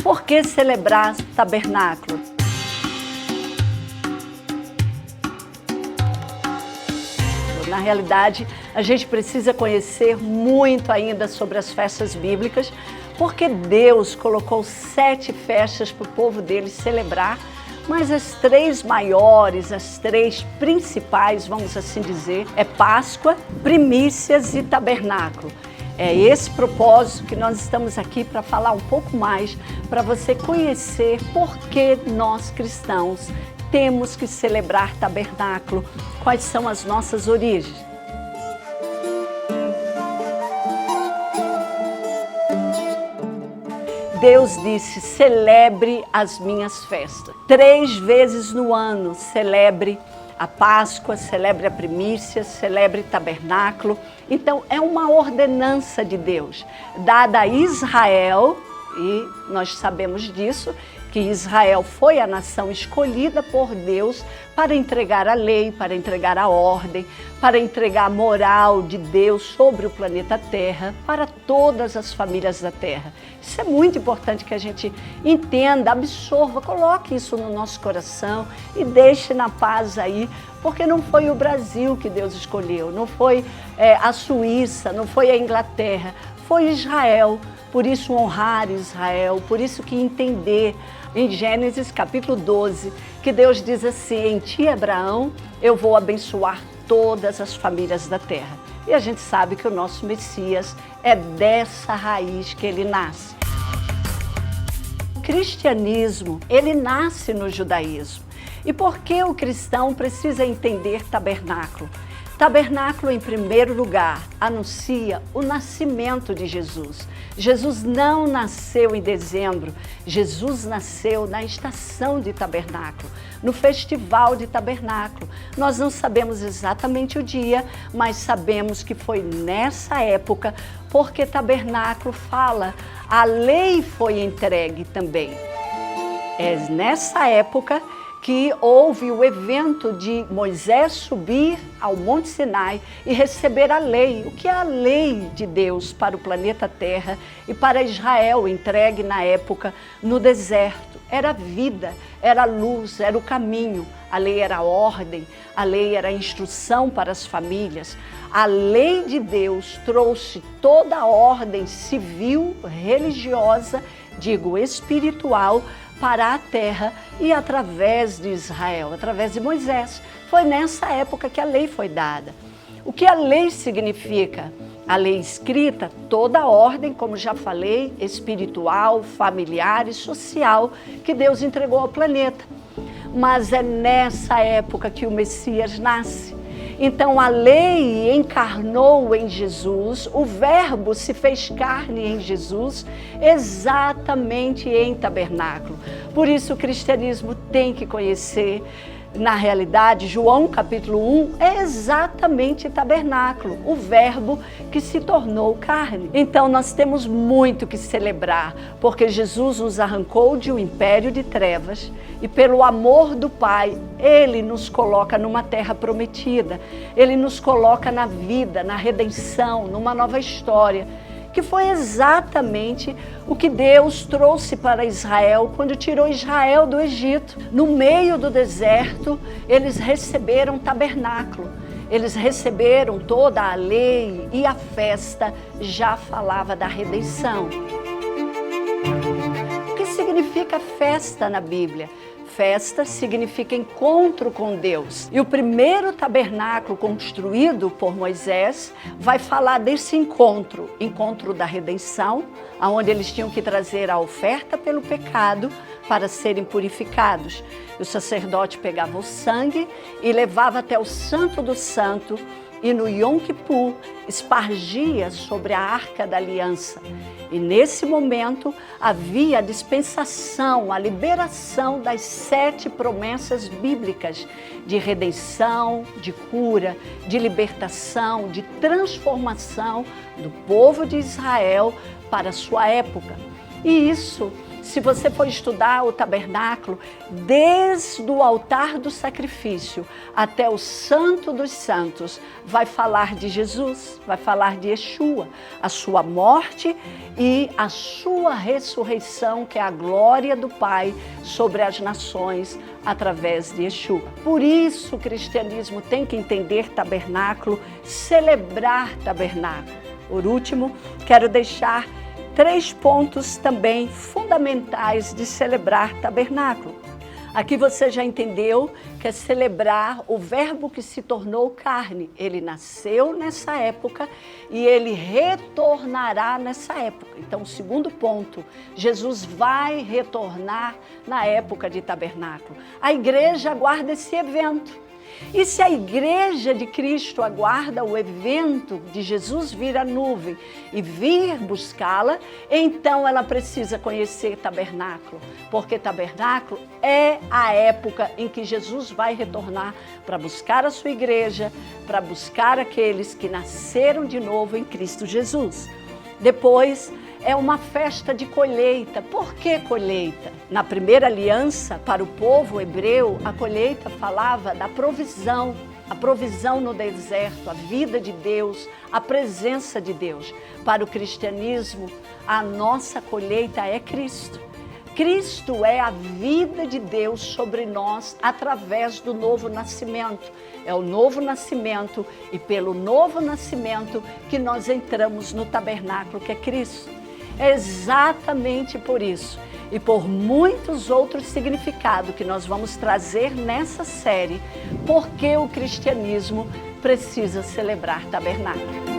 Por que celebrar tabernáculo? Na realidade, a gente precisa conhecer muito ainda sobre as festas bíblicas, porque Deus colocou 7 festas para o povo dele celebrar, mas as 3 maiores, as 3 principais, vamos assim dizer, é Páscoa, Primícias e Tabernáculo. É esse propósito que nós estamos aqui para falar um pouco mais, para você conhecer por que nós cristãos temos que celebrar tabernáculo, quais são as nossas origens. Deus disse, celebre as minhas festas. 3 vezes no ano, celebre a Páscoa, celebre a primícia, celebre tabernáculo. Então, é uma ordenança de Deus, dada a Israel, e nós sabemos disso, que Israel foi a nação escolhida por Deus para entregar a lei, para entregar a ordem, para entregar a moral de Deus sobre o planeta Terra, para todas as famílias da Terra. Isso é muito importante que a gente entenda, absorva, coloque isso no nosso coração e deixe na paz aí, porque não foi o Brasil que Deus escolheu, não foi a Suíça, não foi a Inglaterra, foi Israel. Por isso honrar Israel, por isso que entender em Gênesis capítulo 12, que Deus diz assim, em ti, Abraão, eu vou abençoar todas as famílias da terra. E a gente sabe que o nosso Messias é dessa raiz que ele nasce. O cristianismo, ele nasce no judaísmo. E por que o cristão precisa entender tabernáculo? Tabernáculo, em primeiro lugar, anuncia o nascimento de Jesus. Jesus não nasceu em dezembro, Jesus nasceu na estação de tabernáculo, no festival de tabernáculo. Nós não sabemos exatamente o dia, mas sabemos que foi nessa época, porque tabernáculo fala, a lei foi entregue também. É nessa época que houve o evento de Moisés subir ao Monte Sinai e receber a lei. O que é a lei de Deus para o planeta Terra e para Israel, entregue na época no deserto? Era a vida, era a luz, era o caminho. A lei era a ordem, a lei era a instrução para as famílias. A lei de Deus trouxe toda a ordem civil, religiosa, digo espiritual, para a terra e através de Israel, através de Moisés. Foi nessa época que a lei foi dada. O que a lei significa? A lei escrita, toda a ordem, como já falei, espiritual, familiar e social, que Deus entregou ao planeta. Mas é nessa época que o Messias nasce. Então a lei encarnou em Jesus, o verbo se fez carne em Jesus, exatamente em tabernáculo. Por isso o cristianismo tem que conhecer, na realidade, João capítulo 1 é exatamente tabernáculo, o verbo que se tornou carne. Então nós temos muito que celebrar, porque Jesus nos arrancou de um império de trevas e pelo amor do Pai, Ele nos coloca numa terra prometida, Ele nos coloca na vida, na redenção, numa nova história, que foi exatamente o que Deus trouxe para Israel quando tirou Israel do Egito. No meio do deserto, eles receberam tabernáculo, eles receberam toda a lei e a festa já falava da redenção. O que significa festa na Bíblia? Festa significa encontro com Deus. E o primeiro tabernáculo construído por Moisés vai falar desse encontro, encontro da redenção, onde eles tinham que trazer a oferta pelo pecado para serem purificados. O sacerdote pegava o sangue e levava até o Santo do Santo e no Yom Kippur espargia sobre a Arca da Aliança. E nesse momento havia a dispensação, a liberação das 7 promessas bíblicas de redenção, de cura, de libertação, de transformação do povo de Israel para a sua época. E isso Se você for estudar o tabernáculo, desde o altar do sacrifício até o Santo dos Santos, vai falar de Jesus, vai falar de Yeshua, a sua morte e a sua ressurreição, que é a glória do Pai sobre as nações através de Yeshua. Por isso o cristianismo tem que entender tabernáculo, celebrar tabernáculo. Por último, quero deixar 3 pontos também fundamentais de celebrar tabernáculo. Aqui você já entendeu que é celebrar o verbo que se tornou carne. Ele nasceu nessa época e ele retornará nessa época. Então, o segundo ponto, Jesus vai retornar na época de tabernáculo. A igreja aguarda esse evento. E se a igreja de Cristo aguarda o evento de Jesus vir à nuvem e vir buscá-la, então ela precisa conhecer tabernáculo, porque tabernáculo é a época em que Jesus vai retornar para buscar a sua igreja, para buscar aqueles que nasceram de novo em Cristo Jesus. Depois, é uma festa de colheita. Por que colheita? Na primeira aliança, para o povo hebreu, a colheita falava da provisão, a provisão no deserto, a vida de Deus, a presença de Deus. Para o cristianismo, a nossa colheita é Cristo. Cristo é a vida de Deus sobre nós através do novo nascimento. É o novo nascimento e pelo novo nascimento que nós entramos no tabernáculo que é Cristo. É exatamente por isso e por muitos outros significados que nós vamos trazer nessa série, porque o cristianismo precisa celebrar tabernáculo.